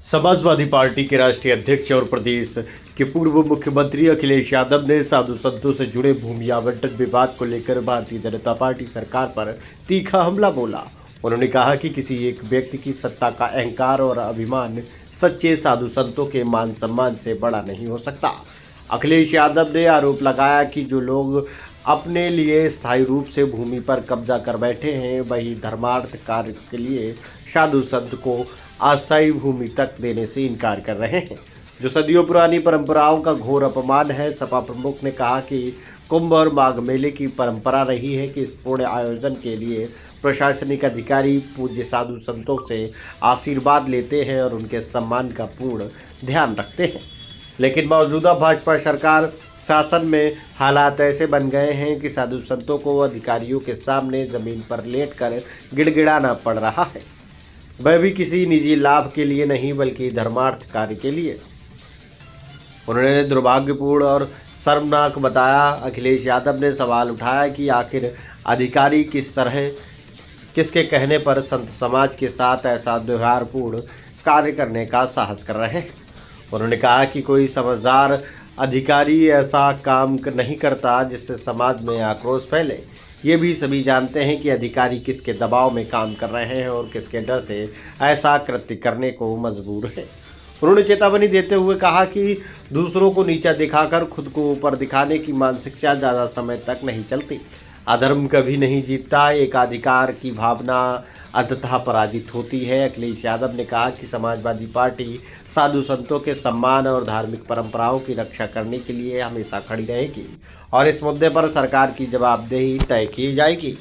Samajwadi party के राष्ट्रीय अध्यक्ष और प्रदेश के पूर्व मुख्यमंत्री अखिलेश यादव ने साधु संतों से जुड़े भूमि आवंटन विवाद को लेकर भारतीय जनता पार्टी सरकार पर तीखा हमला बोला। उन्होंने कहा कि किसी एक व्यक्ति की सत्ता का अहंकार और अभिमान सच्चे साधु संतों के मान सम्मान से बड़ा नहीं हो सकता। अखिलेश यादव ने आरोप लगाया कि जो लोग अपने लिए स्थायी रूप से भूमि पर कब्जा कर बैठे हैं वही धर्मार्थ कार्य के लिए साधु संत को अस्थायी भूमि तक देने से इनकार कर रहे हैं, जो सदियों पुरानी परंपराओं का घोर अपमान है। सपा प्रमुख ने कहा कि कुंभ और माघ मेले की परंपरा रही है कि इस पुण्य आयोजन के लिए प्रशासनिक अधिकारी पूज्य साधु संतों से आशीर्वाद लेते हैं और उनके सम्मान का पूर्ण ध्यान रखते हैं। लेकिन मौजूदा भाजपा सरकार शासन में हालात ऐसे बन गए हैं कि साधु संतों को अधिकारियों के सामने जमीन पर लेटकर गिड़गिड़ाना पड़ रहा है, वह भी किसी निजी लाभ के लिए नहीं बल्कि धर्मार्थ कार्य के लिए। उन्होंने दुर्भाग्यपूर्ण और शर्मनाक बताया। अखिलेश यादव ने सवाल उठाया कि आखिर अधिकारी किस तरह किसके कहने पर संत समाज के साथ ऐसा व्यवहारपूर्ण कार्य करने का साहस कर रहे हैं। उन्होंने कहा कि कोई समझदार अधिकारी ऐसा काम नहीं करता जिससे समाज में आक्रोश फैले। ये भी सभी जानते हैं कि अधिकारी किसके दबाव में काम कर रहे हैं और किसके डर से ऐसा कृत्य करने को मजबूर है। उन्होंने चेतावनी देते हुए कहा कि दूसरों को नीचा दिखाकर खुद को ऊपर दिखाने की मानसिकता ज़्यादा समय तक नहीं चलती। अधर्म कभी नहीं जीतता, एकाधिकार की भावना अंततः पराजित होती है। अखिलेश यादव ने कहा कि समाजवादी पार्टी साधु संतों के सम्मान और धार्मिक परंपराओं की रक्षा करने के लिए हमेशा खड़ी रहेगी और इस मुद्दे पर सरकार की जवाबदेही तय की जाएगी।